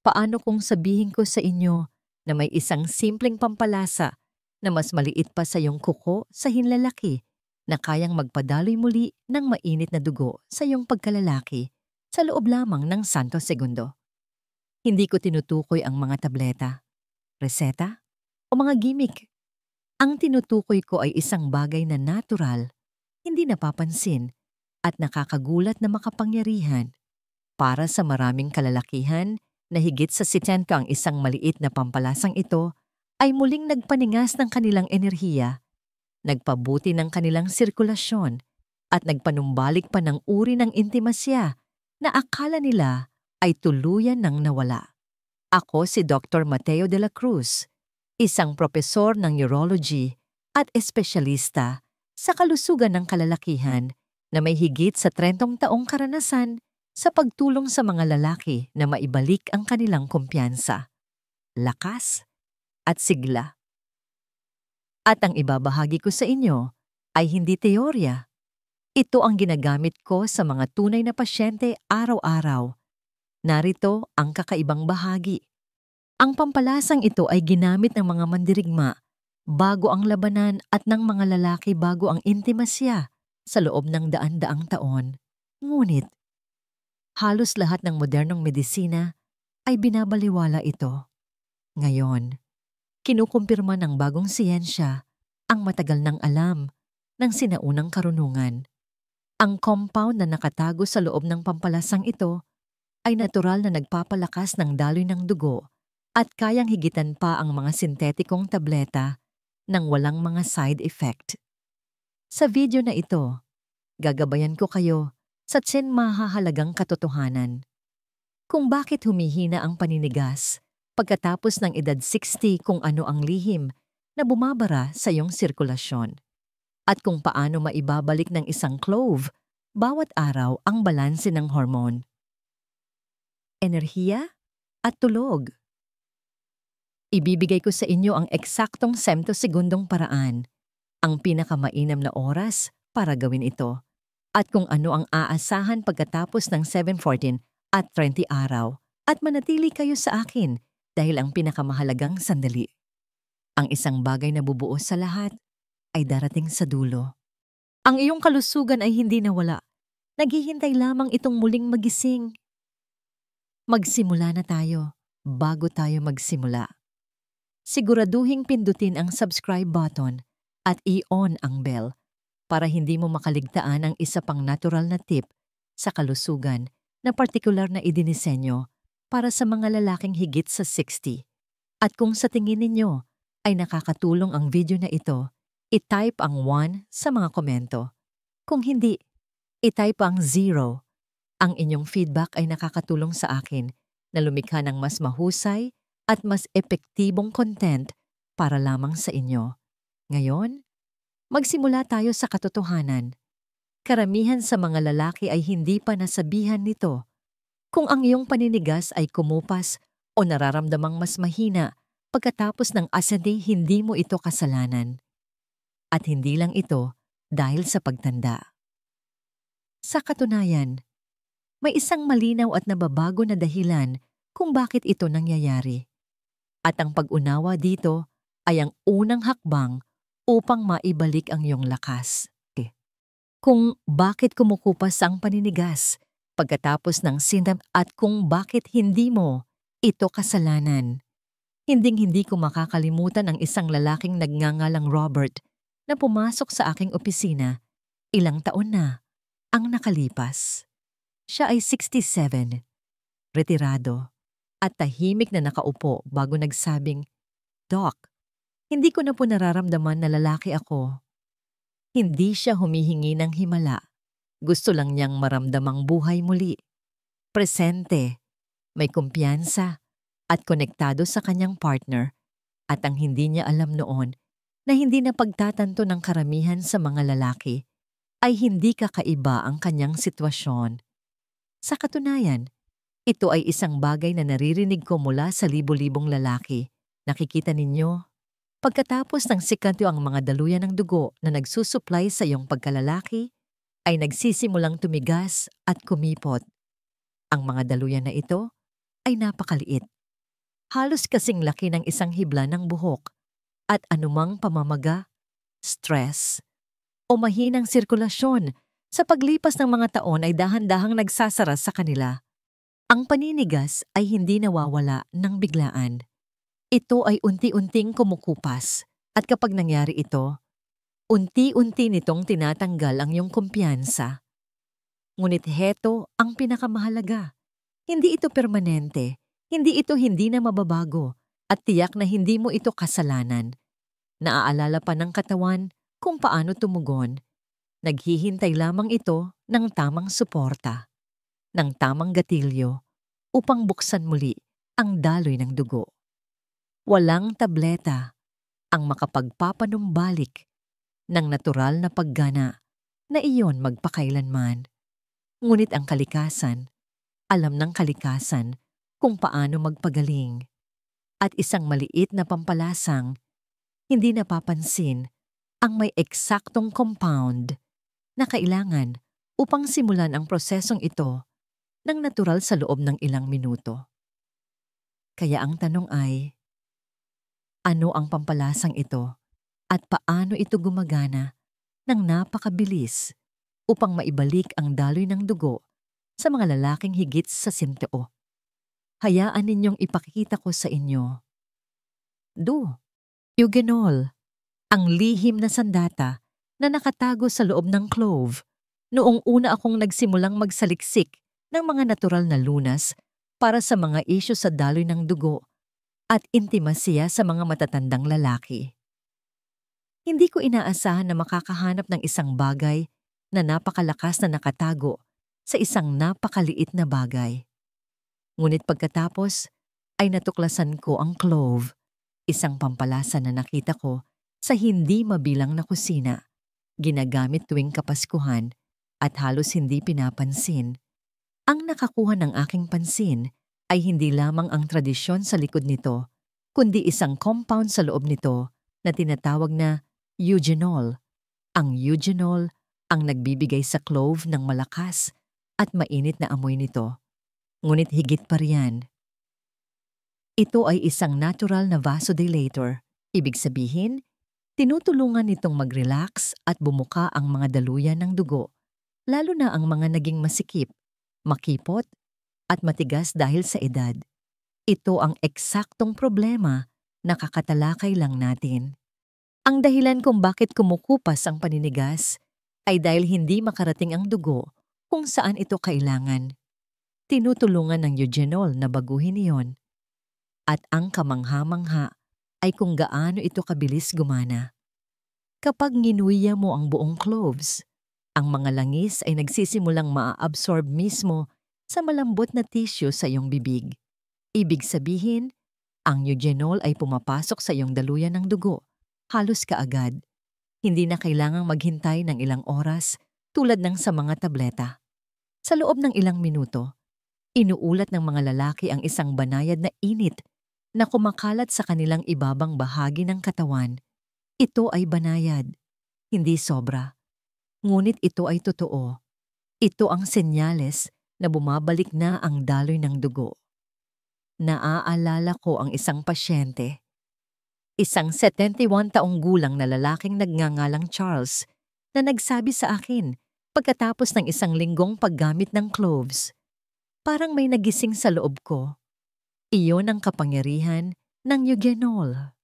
Paano kung sabihin ko sa inyo na may isang simpleng pampalasa na mas maliit pa sa iyong kuko sa hinlalaki na kayang magpadaloy muli ng mainit na dugo sa iyong pagkalalaki sa loob lamang ng santo segundo? Hindi ko tinutukoy ang mga tableta, reseta, o mga gimmick. Ang tinutukoy ko ay isang bagay na natural, hindi napapansin, at nakakagulat na makapangyarihan. Para sa maraming kalalakihan na higit sa 70 ang isang maliit na pampalasang ito ay muling nagpaningas ng kanilang enerhiya, nagpabuti ng kanilang sirkulasyon, at nagpanumbalik pa ng uri ng intimasya na akala nila ay tuluyan ng nawala. Ako si Dr. Mateo de la Cruz, isang propesor ng neurology at espesyalista sa kalusugan ng kalalakihan na may higit sa 30 taong karanasan sa pagtulong sa mga lalaki na maibalik ang kanilang kumpiyansa, lakas, at sigla. At ang ibabahagi ko sa inyo ay hindi teorya. Ito ang ginagamit ko sa mga tunay na pasyente araw-araw. Narito ang kakaibang bahagi. Ang pampalasang ito ay ginamit ng mga mandirigma bago ang labanan at ng mga lalaki bago ang intimasya sa loob ng daan-daang taon. Ngunit, halos lahat ng modernong medisina ay binabaliwala ito. Ngayon, kinukumpirma ng bagong siyensya ang matagal ng alam ng sinaunang karunungan. Ang compound na nakatago sa loob ng pampalasang ito ay natural na nagpapalakas ng daloy ng dugo at kayang higitan pa ang mga sintetikong tableta ng walang mga side effect. Sa video na ito, gagabayan ko kayo sa mahahalagang katotohanan. Kung bakit humihina ang paninigas pagkatapos ng edad 60, kung ano ang lihim na bumabara sa iyong sirkulasyon, at kung paano maibabalik ng isang clove bawat araw ang balanse ng hormone, enerhiya at tulog. Ibibigay ko sa inyo ang eksaktong 10 segundong paraan, ang pinakamainam na oras para gawin ito, at kung ano ang aasahan pagkatapos ng 7-14 at 20 araw, at manatili kayo sa akin dahil ang pinakamahalagang sandali. Ang isang bagay na bubuo sa lahat ay darating sa dulo. Ang iyong kalusugan ay hindi nawala. Naghihintay lamang itong muling magising. Magsimula na tayo bago tayo magsimula. Siguraduhing pindutin ang subscribe button at i-on ang bell para hindi mo makaligtaan ang isa pang natural na tip sa kalusugan na partikular na idinisenyo para sa mga lalaking higit sa 60. At kung sa tingin ninyo ay nakakatulong ang video na ito, i-type ang 1 sa mga komento. Kung hindi, i-type ang 0. Ang inyong feedback ay nakakatulong sa akin na lumikha ng mas mahusay at mas epektibong content para lamang sa inyo. Ngayon, magsimula tayo sa katotohanan. Karamihan sa mga lalaki ay hindi pa nasabihan nito. Kung ang iyong paninigas ay kumupas o nararamdamang mas mahina pagkatapos ng asandi, hindi mo ito kasalanan. At hindi lang ito dahil sa pagtanda. Sa katunayan, may isang malinaw at nababago na dahilan kung bakit ito nangyayari. At ang pag-unawa dito ay ang unang hakbang upang maibalik ang iyong lakas. Kung bakit kumukupas ang paninigas pagkatapos ng sinap at kung bakit hindi mo ito kasalanan. Hinding-hindi ko makakalimutan ang isang lalaking nagngangalang Robert na pumasok sa aking opisina. Ilang taon na ang nakalipas. Siya ay 67, retirado, at tahimik na nakaupo bago nagsabing, "Doc, hindi ko na po nararamdaman na lalaki ako." Hindi siya humihingi ng himala. Gusto lang niyang maramdamang buhay muli. Presente, may kumpiyansa, at konektado sa kanyang partner. At ang hindi niya alam noon na hindi na pagtatanto ng karamihan sa mga lalaki ay hindi kakaiba ang kanyang sitwasyon. Sa katunayan, ito ay isang bagay na naririnig ko mula sa libo-libong lalaki. Nakikita ninyo? Pagkatapos ng sikanto ang mga daluyan ng dugo na nagsusupply sa iyong pagkalalaki, ay nagsisimulang tumigas at kumipot. Ang mga daluyan na ito ay napakaliit, halos kasing laki ng isang hibla ng buhok, at anumang pamamaga, stress, o mahinang sirkulasyon sa paglipas ng mga taon ay dahan-dahang nagsasara sa kanila. Ang paninigas ay hindi nawawala ng biglaan. Ito ay unti-unting kumukupas, at kapag nangyari ito, unti-unti nitong tinatanggal ang iyong kumpiyansa. Ngunit heto ang pinakamahalaga. Hindi ito permanente, hindi na mababago, at tiyak na hindi mo ito kasalanan. Naaalala pa ng katawan kung paano tumugon. Naghihintay lamang ito ng tamang suporta, ng tamang gatilyo, upang buksan muli ang daloy ng dugo. Walang tableta ang makapagpapanumbalik ng natural na paggana na iyon magpakailanman. Ngunit ang kalikasan, alam ng kalikasan kung paano magpagaling. At isang maliit na pampalasang, hindi napapansin ang may eksaktong compound na kailangan upang simulan ang prosesong ito ng natural sa loob ng ilang minuto. Kaya ang tanong ay, ano ang pampalasang ito at paano ito gumagana ng napakabilis upang maibalik ang daloy ng dugo sa mga lalaking higit sa 100? Hayaan ninyong ipakita ko sa inyo. Eugenol, ang lihim na sandata na nakatago sa loob ng clove. Noong una akong nagsimulang magsaliksik ng mga natural na lunas para sa mga isyu sa daloy ng dugo at intimasiya sa mga matatandang lalaki. Hindi ko inaasahan na makakahanap ng isang bagay na napakalakas na nakatago sa isang napakaliit na bagay. Ngunit pagkatapos ay natuklasan ko ang clove, isang pampalasa na nakita ko sa hindi mabilang na kusina, ginagamit tuwing Kapaskuhan at halos hindi pinapansin. Ang nakakuha ng aking pansin ay hindi lamang ang tradisyon sa likod nito, kundi isang compound sa loob nito na tinatawag na eugenol. Ang eugenol ang nagbibigay sa clove ng malakas at mainit na amoy nito. Ngunit higit pa riyan, ito ay isang natural na vasodilator. Ibig sabihin, tinutulungan nitong mag-relax at bumuka ang mga daluyan ng dugo, lalo na ang mga naging masikip, makipot, at matigas dahil sa edad. Ito ang eksaktong problema na kakatalakay lang natin. Ang dahilan kung bakit kumukupas ang paninigas ay dahil hindi makarating ang dugo kung saan ito kailangan. Tinutulungan ng eugenol na baguhin iyon. At ang kamangha-mangha ay kung gaano ito kabilis gumana. Kapag nginuya mo ang buong cloves, ang mga langis ay nagsisimulang maa-absorb mismo sa malambot na tissue sa iyong bibig. Ibig sabihin, ang eugenol ay pumapasok sa iyong daluyan ng dugo, halos kaagad. Hindi na kailangang maghintay ng ilang oras tulad ng sa mga tableta. Sa loob ng ilang minuto, inuulat ng mga lalaki ang isang banayad na init na kumakalat sa kanilang ibabang bahagi ng katawan. Ito ay banayad, hindi sobra. Ngunit ito ay totoo. Ito ang senyales na bumabalik na ang daloy ng dugo. Naaalala ko ang isang pasyente. Isang 71 taong gulang na lalaking nagngangalang Charles na nagsabi sa akin pagkatapos ng isang linggong paggamit ng cloves. Parang may nagising sa loob ko. Iyon ang kapangyarihan ng eugenol.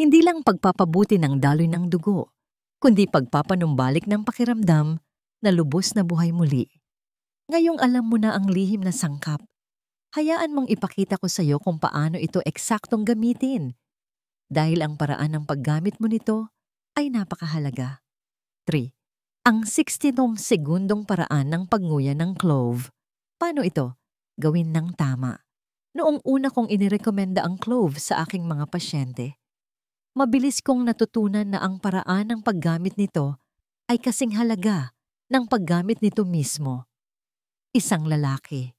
Hindi lang pagpapabuti ng daloy ng dugo, kundi pagpapanumbalik ng pakiramdam na lubos na buhay muli. Ngayong alam mo na ang lihim na sangkap, hayaan mong ipakita ko sa iyo kung paano ito eksaktong gamitin. Dahil ang paraan ng paggamit mo nito ay napakahalaga. 3. Ang 60 segundong paraan ng pagnguya ng clove. Paano ito? Gawin ng tama. Noong una kong inirekomenda ang clove sa aking mga pasyente, mabilis kong natutunan na ang paraan ng paggamit nito ay kasing halaga ng paggamit nito mismo. Isang lalaki.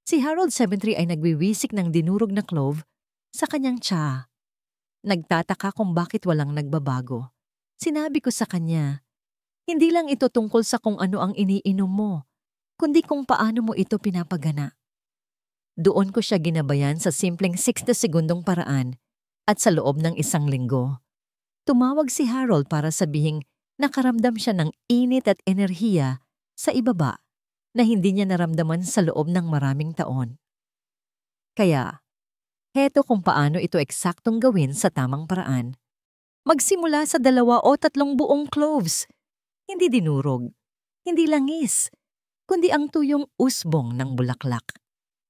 Si Harold Cemetery ay nagwiwisik ng dinurog na clove sa kanyang tsaa. Nagtataka kung bakit walang nagbabago. Sinabi ko sa kanya, hindi lang ito tungkol sa kung ano ang iniinom mo, kundi kung paano mo ito pinapagana. Doon ko siya ginabayan sa simpleng 60 segundong paraan at sa loob ng 1 linggo. Tumawag si Harold para sabihing nakaramdam siya ng init at enerhiya sa ibaba na hindi niya naramdaman sa loob ng maraming taon. Kaya, heto kung paano ito eksaktong gawin sa tamang paraan. Magsimula sa 2 o 3 buong cloves. Hindi dinurog, hindi langis, kundi ang tuyong usbong ng bulaklak.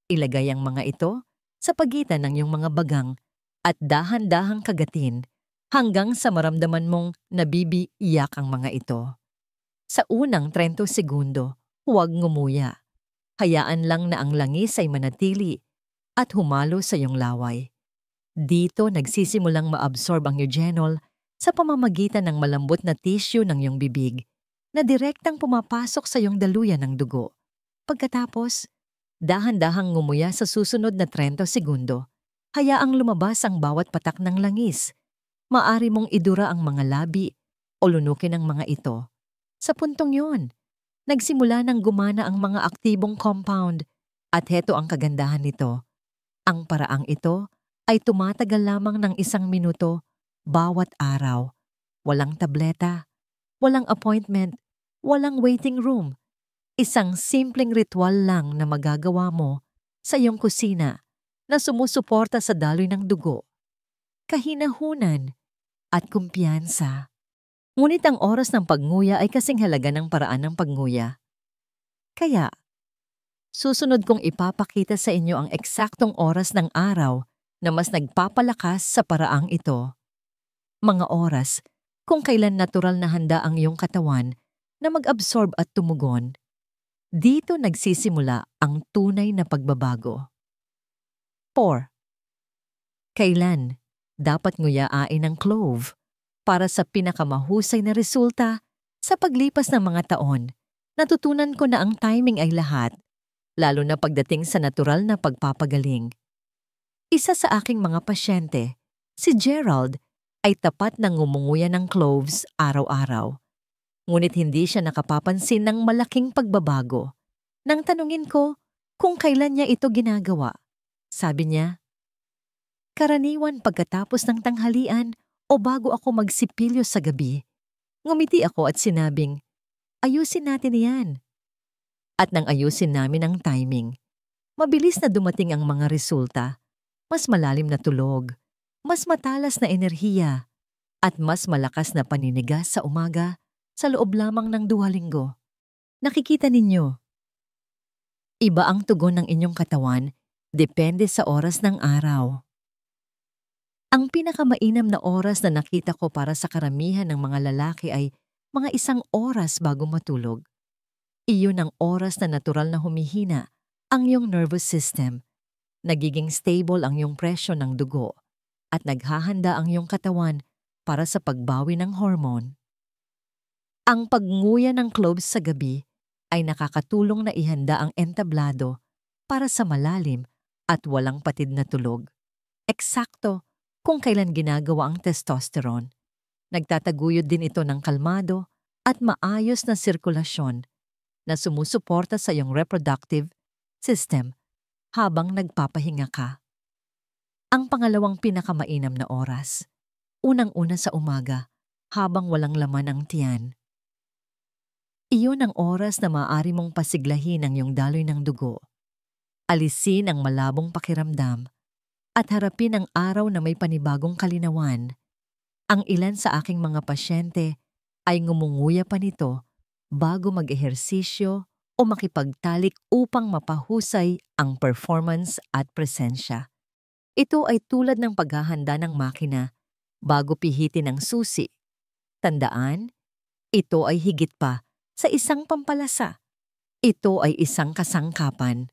Ilagay ang mga ito sa pagitan ng iyong mga bagang at dahan-dahang kagatin hanggang sa maramdaman mong nabibiyak ang mga ito. Sa unang 30 segundo, huwag ngumuya. Hayaan lang na ang langis ay manatili at humalo sa iyong laway. Dito nagsisimulang maabsorb ang eugenol sa pamamagitan ng malambot na tissue ng iyong bibig na direktang pumapasok sa iyong daluyan ng dugo. Pagkatapos, dahan-dahang ngumuya sa susunod na 30 segundo. Hayaang lumabas ang bawat patak ng langis. Maari mong idura ang mga labi o lunukin ang mga ito. Sa puntong yun, nagsimula ng gumana ang mga aktibong compound at heto ang kagandahan nito. Ang paraang ito ay tumatagal lamang ng 1 minuto bawat araw. Walang tableta, walang appointment, walang waiting room. Isang simpleng ritual lang na magagawa mo sa iyong kusina na sumusuporta sa daloy ng dugo, kahinahunan at kumpiyansa. Ngunit ang oras ng pagnguya ay kasing halaga ng paraan ng pagnguya. Kaya, susunod kong ipapakita sa inyo ang eksaktong oras ng araw na mas nagpapalakas sa paraang ito. Mga oras kung kailan natural na handa ang iyong katawan na mag-absorb at tumugon. Dito nagsisimula ang tunay na pagbabago. 4. Kailan dapat nguyain ang clove para sa pinakamahusay na resulta sa paglipas ng mga taon? Natutunan ko na ang timing ay lahat, lalo na pagdating sa natural na pagpapagaling. Isa sa aking mga pasyente, si Gerald, ay tapat na ngumunguya ng cloves araw-araw. Ngunit hindi siya nakapapansin ng malaking pagbabago. Nang tanungin ko kung kailan niya ito ginagawa, sabi niya, karaniwan pagkatapos ng tanghalian o bago ako magsipilyo sa gabi. Ngumiti ako at sinabing, ayusin natin iyan. At nang ayusin namin ang timing, mabilis na dumating ang mga resulta. Mas malalim na tulog, mas matalas na enerhiya, at mas malakas na paninigas sa umaga sa loob lamang ng 2 linggo. Nakikita ninyo, iba ang tugon ng inyong katawan depende sa oras ng araw. Ang pinakamainam na oras na nakita ko para sa karamihan ng mga lalaki ay mga 1 oras bago matulog. Iyon ang oras na natural na humihina ang iyong nervous system. Nagiging stable ang iyong presyo ng dugo at naghahanda ang iyong katawan para sa pagbawi ng hormone. Ang pagnguya ng cloves sa gabi ay nakakatulong na ihanda ang entablado para sa malalim at walang patid na tulog. Eksakto kung kailan ginagawa ang testosterone. Nagtataguyod din ito ng kalmado at maayos na sirkulasyon na sumusuporta sa iyong reproductive system habang nagpapahinga ka. Ang pangalawang pinakamainam na oras, unang-una sa umaga habang walang laman ang tiyan. Iyon ang oras na maaari mong pasiglahin ang iyong daloy ng dugo, alisin ang malabong pakiramdam, at harapin ang araw na may panibagong kalinawan. Ang ilan sa aking mga pasyente ay ngumunguya pa nito bago mag-ehersisyo o makipagtalik upang mapahusay ang performance at presensya. Ito ay tulad ng paghahanda ng makina bago pihitin ang susi. Tandaan, ito ay higit pa sa isang pampalasa. Ito ay isang kasangkapan.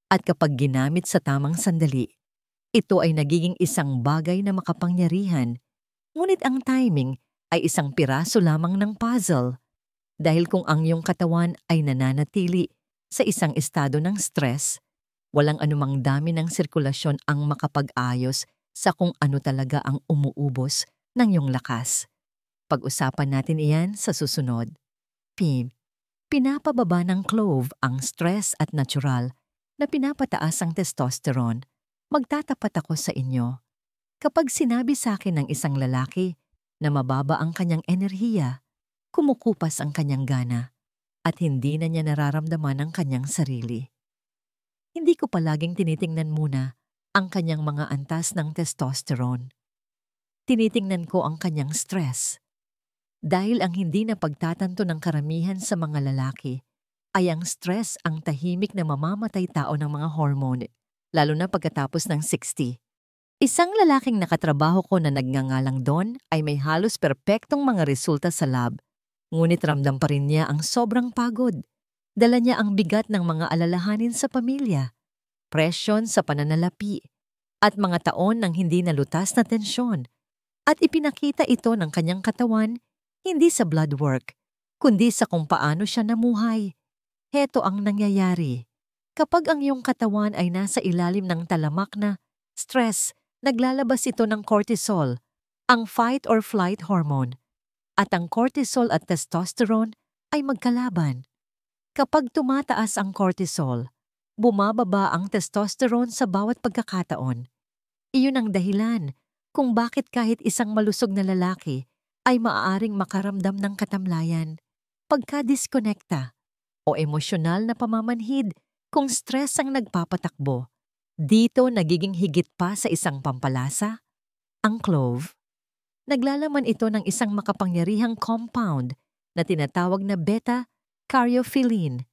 At kapag ginamit sa tamang sandali, ito ay nagiging isang bagay na makapangyarihan. Ngunit ang timing ay isang piraso lamang ng puzzle. Dahil kung ang iyong katawan ay nananatili sa isang estado ng stress, walang anumang dami ng sirkulasyon ang makapag-ayos sa kung ano talaga ang umuubos ng iyong lakas. Pag-usapan natin iyan sa susunod. Pinapababa ng clove ang stress at natural na pinapataas ang testosterone, magtatapat ako sa inyo. Kapag sinabi sa akin ng isang lalaki na mababa ang kanyang enerhiya, kumukupas ang kanyang gana, at hindi na niya nararamdaman ang kanyang sarili. Hindi ko palaging tinitingnan muna ang kanyang mga antas ng testosterone. Tinitingnan ko ang kanyang stress. Dahil ang hindi na pagtatanto ng karamihan sa mga lalaki ay ang stress ang tahimik na mamamatay tao ng mga hormone, lalo na pagkatapos ng 60. Isang lalaking nakatrabaho ko na nagngangalang Don ay may halos perpektong mga resulta sa lab. Ngunit ramdam pa rin niya ang sobrang pagod. Dala niya ang bigat ng mga alalahanin sa pamilya, presyon sa pananalapi, at mga taon ng hindi nalutas na tensyon. At ipinakita ito ng kanyang katawan hindi sa blood work, kundi sa kung paano siya namuhay. Heto ang nangyayari. Kapag ang iyong katawan ay nasa ilalim ng talamak na stress, naglalabas ito ng cortisol, ang fight or flight hormone. At ang cortisol at testosterone ay magkalaban. Kapag tumataas ang cortisol, bumababa ang testosterone sa bawat pagkakataon. Iyon ang dahilan kung bakit kahit isang malusog na lalaki ay maaaring makaramdam ng katamlayan, pagka-diskonekta, o emosyonal na pamamanhid kung stress ang nagpapatakbo. Dito nagiging higit pa sa isang pampalasa, ang clove. Naglalaman ito ng isang makapangyarihang compound na tinatawag na beta-caryophyllene.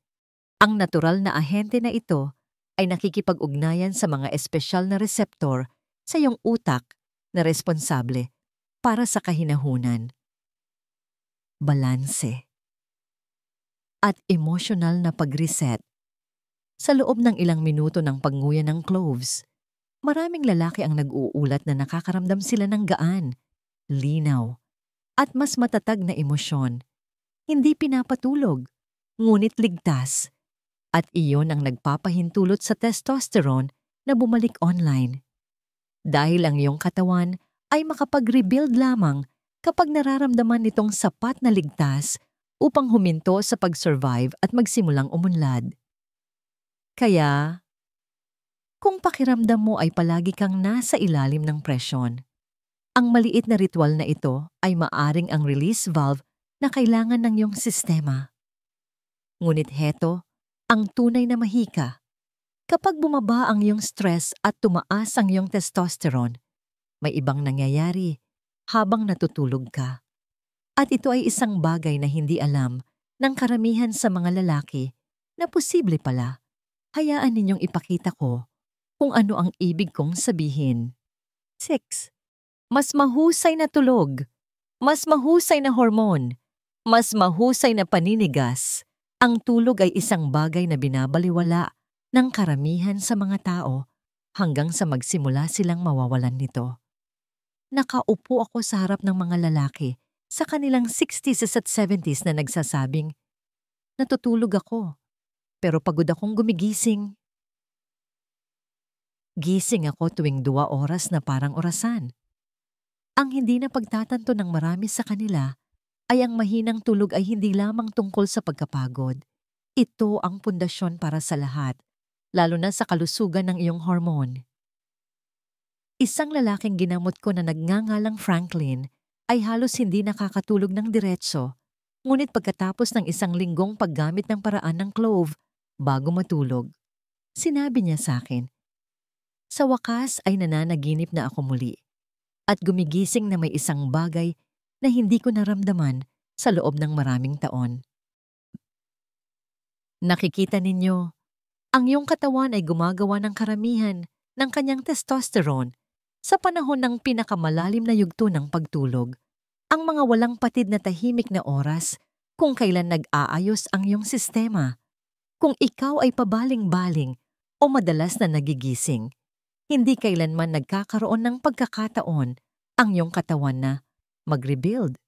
Ang natural na ahente na ito ay nakikipag-ugnayan sa mga espesyal na reseptor sa iyong utak na responsable para sa kahinahunan, balanse, at emosyonal na pag-reset. Sa loob ng ilang minuto ng pagnguya ng cloves, maraming lalaki ang nag-uulat na nakakaramdam sila ng gaan, linaw, at mas matatag na emosyon. Hindi pinapatulog, ngunit ligtas. At iyon ang nagpapahintulot sa testosterone na bumalik online. Dahil ang iyong katawan ay makapag-rebuild lamang kapag nararamdaman nitong sapat na ligtas upang huminto sa pag-survive at magsimulang umunlad. Kaya, kung pakiramdam mo ay palagi kang nasa ilalim ng presyon, ang maliit na ritual na ito ay maaring ang release valve na kailangan ng iyong sistema. Ngunit heto, ang tunay na mahika. Kapag bumaba ang iyong stress at tumaas ang iyong testosterone, may ibang nangyayari habang natutulog ka. At ito ay isang bagay na hindi alam ng karamihan sa mga lalaki na posible pala. Hayaan ninyong ipakita ko kung ano ang ibig kong sabihin. 6. Mas mahusay na tulog, mas mahusay na hormone, mas mahusay na paninigas. Ang tulog ay isang bagay na binabaliwala ng karamihan sa mga tao hanggang sa magsimula silang mawawalan nito. Nakaupo ako sa harap ng mga lalaki sa kanilang 60s at 70s na nagsasabing, natutulog ako, pero pagod akong gumigising. Gising ako tuwing 2 oras na parang orasan. Ang hindi na pagtatanto ng marami sa kanila ay ang mahinang tulog ay hindi lamang tungkol sa pagkapagod. Ito ang pundasyon para sa lahat, lalo na sa kalusugan ng iyong hormone. Isang lalaking ginamot ko na nagngangalang Franklin ay halos hindi nakakatulog ng diretso, ngunit pagkatapos ng 1 linggong paggamit ng paraan ng clove bago matulog, sinabi niya sa akin, sa wakas ay nananaginip na ako muli at gumigising na may isang bagay na hindi ko naramdaman sa loob ng maraming taon. Nakikita ninyo, ang iyong katawan ay gumagawa ng karamihan ng kanyang testosterone sa panahon ng pinakamalalim na yugto ng pagtulog. Ang mga walang patid na tahimik na oras kung kailan nag-aayos ang iyong sistema. Kung ikaw ay pabaling-baling o madalas na nagigising, hindi kailanman nagkakaroon ng pagkakataon ang iyong katawan na mag-rebuild.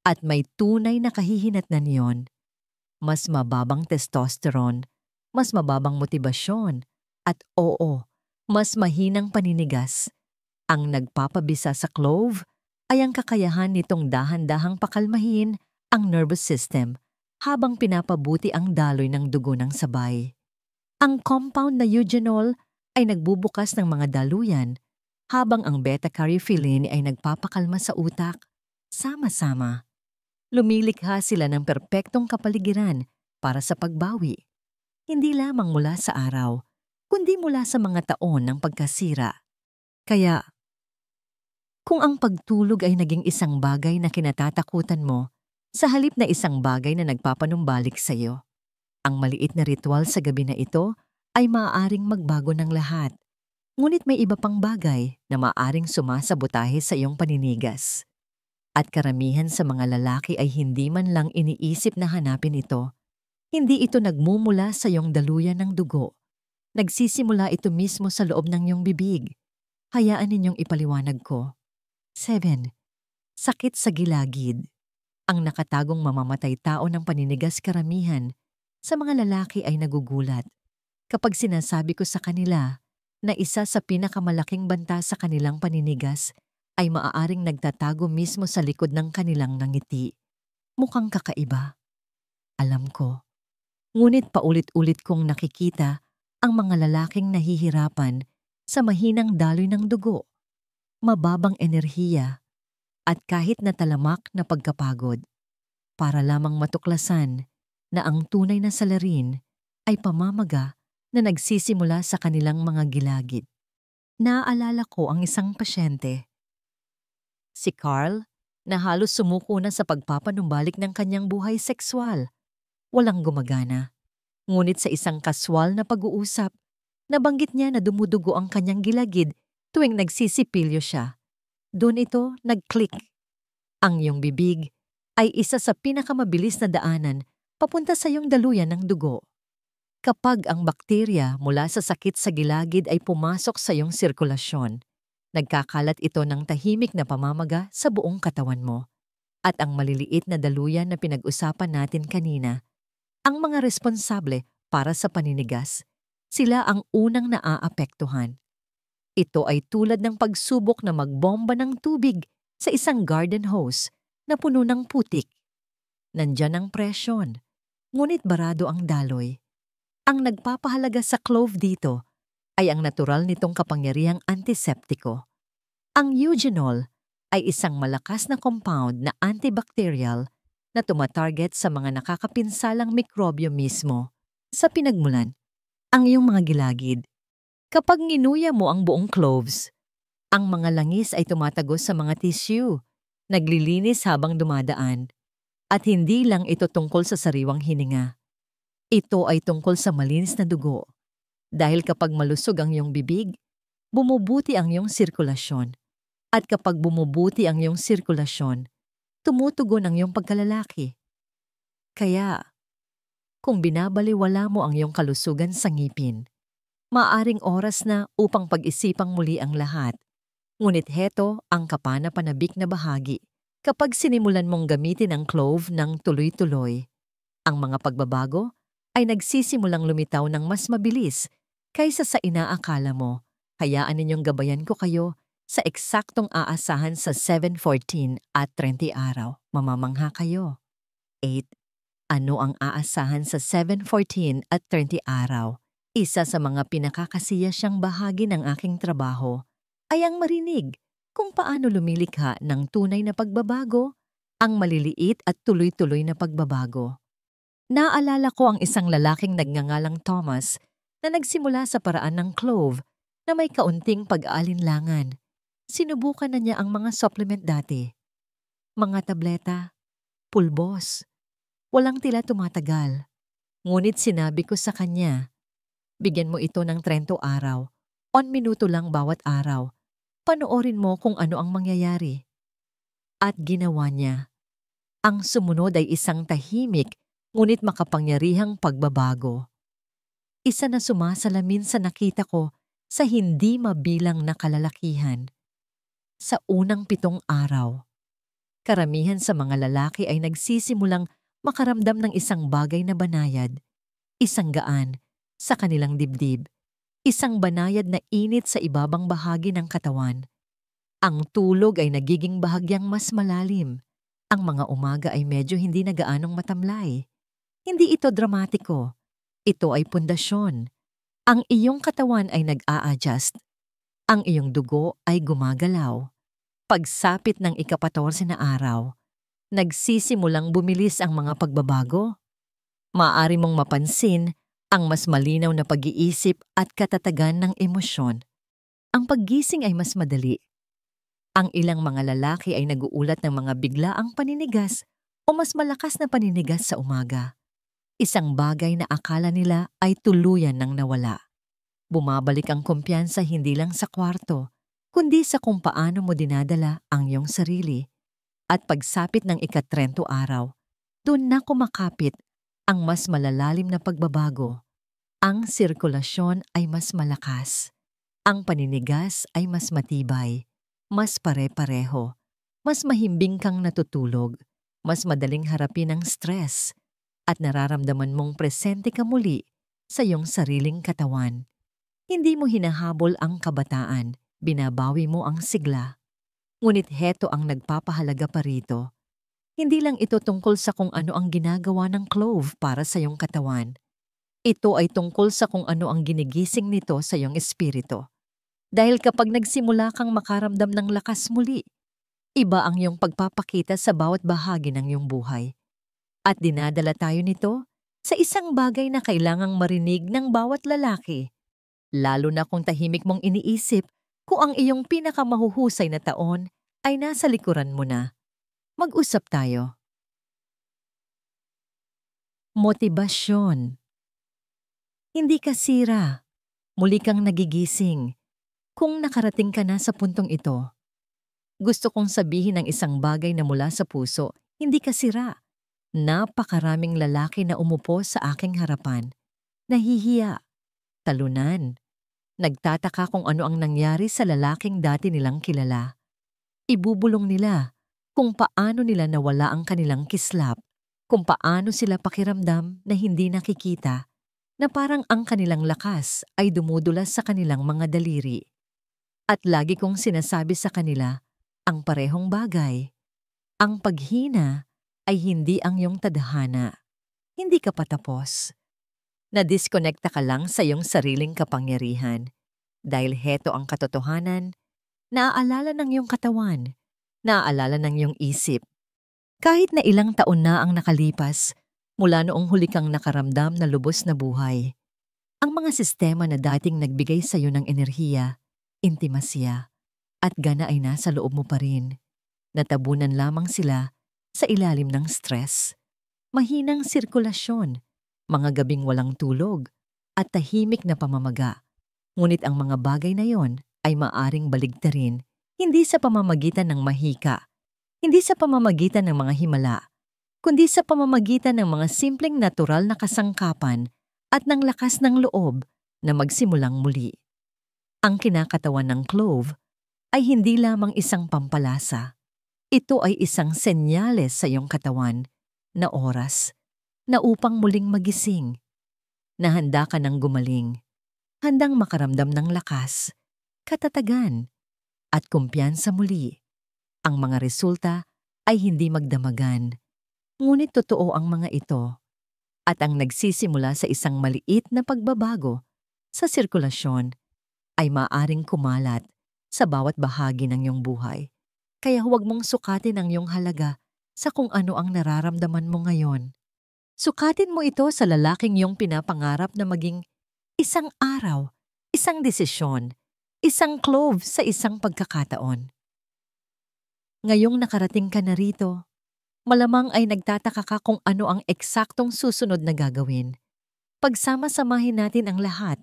At may tunay na kahihinatnan yon. Mas mababang testosterone, mas mababang motibasyon, at mas mahinang paninigas. Ang nagpapabisa sa clove ay ang kakayahan nitong dahan-dahang pakalmahin ang nervous system habang pinapabuti ang daloy ng dugo ng sabay. Ang compound na eugenol ay nagbubukas ng mga daluyan habang ang beta-caryophyllene ay nagpapakalma sa utak. Sama-sama, lumilikha sila ng perpektong kapaligiran para sa pagbawi, hindi lamang mula sa araw, kundi mula sa mga taon ng pagkasira. Kaya, kung ang pagtulog ay naging isang bagay na kinatatakutan mo, sa halip na isang bagay na nagpapanumbalik sa iyo, ang maliit na ritual sa gabi na ito ay maaaring magbago ng lahat. Ngunit may iba pang bagay na maaaring sumasabotahe sa iyong paninigas. At karamihan sa mga lalaki ay hindi man lang iniisip na hanapin ito. Hindi ito nagmumula sa iyong daluyan ng dugo. Nagsisimula ito mismo sa loob ng iyong bibig. Hayaan ninyong ipaliwanag ko. 7. Sakit sa gilagid. Ang nakatagong mamamatay tao ng paninigas karamihan sa mga lalaki ay nagugulat kapag sinasabi ko sa kanila na isa sa pinakamalaking banta sa kanilang paninigas ay maaaring nagtatago mismo sa likod ng kanilang ngiti. Mukhang kakaiba. Alam ko. Ngunit paulit-ulit kong nakikita ang mga lalaking nahihirapan sa mahinang daloy ng dugo, mababang enerhiya, at kahit na talamak na pagkapagod, para lamang matuklasan na ang tunay na salarin ay pamamaga na nagsisimula sa kanilang mga gilagid. Naaalala ko ang isang pasyente, si Carl, na halos sumuko na sa pagpapanumbalik ng kanyang buhay sexual. Walang gumagana. Ngunit sa isang kaswal na pag-uusap, nabanggit niya na dumudugo ang kanyang gilagid tuwing nagsisipilyo siya. Doon ito nag-click. Ang iyong bibig ay isa sa pinakamabilis na daanan papunta sa iyong daluyan ng dugo. Kapag ang bakterya mula sa sakit sa gilagid ay pumasok sa iyong sirkulasyon, nagkakalat ito ng tahimik na pamamaga sa buong katawan mo. At ang maliliit na daluyan na pinag-usapan natin kanina, ang mga responsable para sa paninigas, sila ang unang naaapektuhan. Ito ay tulad ng pagsubok na magbomba ng tubig sa isang garden hose na puno ng putik. Nandyan ang presyon, ngunit barado ang daloy. Ang nagpapahalaga sa clove dito ay ang natural nitong kapangyarihang antiseptiko. Ang eugenol ay isang malakas na compound na antibacterial na tumatarget sa mga nakakapinsalang mikrobyo mismo. Sa pinagmulan, ang iyong mga gilagid. Kapag nginuya mo ang buong cloves, ang mga langis ay tumatagos sa mga tissue, naglilinis habang dumadaan. At hindi lang ito tungkol sa sariwang hininga. Ito ay tungkol sa malinis na dugo. Dahil kapag malusog ang iyong bibig, bumubuti ang iyong sirkulasyon. At kapag bumubuti ang iyong sirkulasyon, tumutugon ang iyong pagkalalaki. Kaya, kung binabaliwala mo ang iyong kalusugan sa ngipin, maaring oras na upang pag-isipang muli ang lahat. Ngunit heto ang kapana-panabik na bahagi. Kapag sinimulan mong gamitin ang clove ng tuloy-tuloy, ang mga pagbabago ay nagsisimulang lumitaw ng mas mabilis kaysa sa inaakala mo. Hayaan ninyong gabayan ko kayo sa eksaktong aasahan sa 7, 14 at 20 araw. Mamamangha kayo. 8. Ano ang aasahan sa 7, 14 at 20 araw? Isa sa mga pinakakasiyasyang bahagi ng aking trabaho ay ang marinig kung paano lumilikha ng tunay na pagbabago, ang maliliit at tuloy-tuloy na pagbabago. Naalala ko ang isang lalaking nagngangalang Thomas na nagsimula sa paraan ng clove na may kaunting pag-aalinlangan. Sinubukan na niya ang mga supplement dati. Mga tableta, pulbos, walang tila tumatagal. Ngunit sinabi ko sa kanya, bigyan mo ito ng 30 araw, 1 minuto lang bawat araw. Panoorin mo kung ano ang mangyayari. At ginawa niya. Ang sumunod ay isang tahimik ngunit makapangyarihang pagbabago. Isa na sumasalamin sa nakita ko sa hindi mabilang na kalalakihan. Sa unang 7 araw, karamihan sa mga lalaki ay nagsisimulang makaramdam ng isang bagay na banayad, isang gaan sa kanilang dibdib, isang banayad na init sa ibabang bahagi ng katawan. Ang tulog ay nagiging bahagyang mas malalim. Ang mga umaga ay medyo hindi na gaanong matamlay. Hindi ito dramatiko. Ito ay pundasyon. Ang iyong katawan ay nag-a-adjust. Ang iyong dugo ay gumagalaw. Pagsapit ng ika-14 na araw, nagsisimulang bumilis ang mga pagbabago. Maaari mong mapansin ang mas malinaw na pag-iisip at katatagan ng emosyon. Ang paggising ay mas madali. Ang ilang mga lalaki ay naguulat ng mga biglaang paninigas o mas malakas na paninigas sa umaga. Isang bagay na akala nila ay tuluyan ng nawala. Bumabalik ang kumpiyansa hindi lang sa kwarto, kundi sa kung paano mo dinadala ang iyong sarili. At pagsapit ng ika-30 araw, doon na kumakapit ang mas malalalim na pagbabago. Ang sirkulasyon ay mas malakas. Ang paninigas ay mas matibay, mas pare-pareho, mas mahimbing kang natutulog, mas madaling harapin ang stress, at nararamdaman mong presente ka muli sa iyong sariling katawan. Hindi mo hinahabol ang kabataan, binabawi mo ang sigla. Ngunit heto ang nagpapahalaga pa rito. Hindi lang ito tungkol sa kung ano ang ginagawa ng clove para sa iyong katawan. Ito ay tungkol sa kung ano ang ginigising nito sa iyong espiritu. Dahil kapag nagsimula kang makaramdam ng lakas muli, iba ang iyong pagpapakita sa bawat bahagi ng iyong buhay. At dinadala tayo nito sa isang bagay na kailangang marinig ng bawat lalaki. Lalo na kung tahimik mong iniisip kung ang iyong pinakamahuhusay na taon ay nasa likuran mo na. Mag-usap tayo. Motibasyon. Hindi ka sira. Muli kang nagigising. Kung nakarating ka na sa puntong ito, gusto kong sabihin ng isang bagay na mula sa puso, hindi ka sira. Napakaraming lalaki na umupo sa aking harapan. Nahihiya. Talunan. Nagtataka kung ano ang nangyari sa lalaking dati nilang kilala. Ibubulong nila kung paano nila nawala ang kanilang kislap, kung paano sila pakiramdam na hindi nakikita, na parang ang kanilang lakas ay dumudulas sa kanilang mga daliri. At lagi kong sinasabi sa kanila ang parehong bagay. Ang paghina ay hindi ang iyong tadhana. Hindi ka patapos. Na-disconnecta ka lang sa iyong sariling kapangyarihan. Dahil heto ang katotohanan, naaalala ng iyong katawan, naaalala ng iyong isip. Kahit na ilang taon na ang nakalipas, mula noong huli kang nakaramdam na lubos na buhay, ang mga sistema na dating nagbigay sa iyo ng enerhiya, intimasya, at gana ay nasa loob mo pa rin. Natabunan lamang sila sa ilalim ng stress, mahinang sirkulasyon, mga gabing walang tulog, at tahimik na pamamaga. Ngunit ang mga bagay na yon ay maaring baligtarin, hindi sa pamamagitan ng mahika, hindi sa pamamagitan ng mga himala, kundi sa pamamagitan ng mga simpleng natural na kasangkapan at ng lakas ng loob na magsimulang muli. Ang kinakatawan ng clove ay hindi lamang isang pampalasa. Ito ay isang senyales sa iyong katawan na oras na upang muling magising, na handa ka ng gumaling, handang makaramdam ng lakas, katatagan, at kumpiyansa muli. Ang mga resulta ay hindi magdamagan, ngunit totoo ang mga ito, at ang nagsisimula sa isang maliit na pagbabago sa sirkulasyon ay maaring kumalat sa bawat bahagi ng iyong buhay. Kaya huwag mong sukatin ang iyong halaga sa kung ano ang nararamdaman mo ngayon. Sukatin mo ito sa lalaking iyong pinapangarap na maging isang araw, isang desisyon, isang clove sa isang pagkakataon. Ngayong nakarating ka na rito, malamang ay nagtataka ka kung ano ang eksaktong susunod na gagawin. Pagsama-samahin natin ang lahat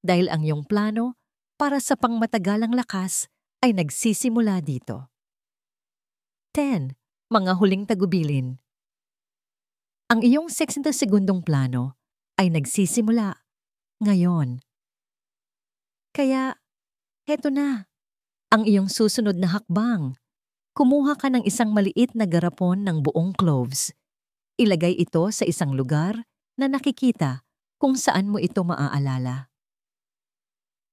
dahil ang iyong plano para sa pangmatagalang lakas ay nagsisimula dito. 10. Mga huling tagubilin. Ang iyong 60 segundong plano ay nagsisimula ngayon. Kaya, heto na, ang iyong susunod na hakbang. Kumuha ka ng isang maliit na garapon ng buong cloves. Ilagay ito sa isang lugar na nakikita kung saan mo ito maaalala.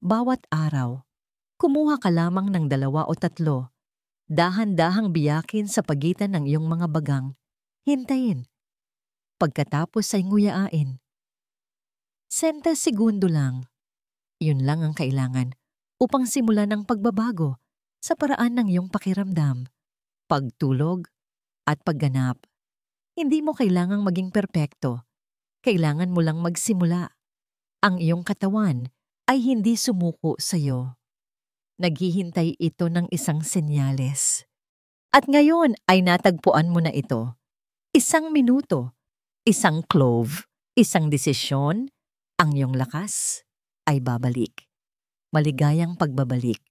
Bawat araw, kumuha ka lamang ng 2 o 3. Dahan-dahang biyakin sa pagitan ng iyong mga bagang. Hintayin. Pagkatapos ay nguyain. 60 segundo lang. Yun lang ang kailangan upang simulan ang pagbabago sa paraan ng iyong pakiramdam, pagtulog, at pagganap. Hindi mo kailangang maging perpekto. Kailangan mo lang magsimula. Ang iyong katawan ay hindi sumuko sa iyo. Naghihintay ito ng isang senyales. At ngayon ay natagpuan mo na ito. 1 minuto, 1 clove, 1 desisyon, ang iyong lakas ay babalik. Maligayang pagbabalik.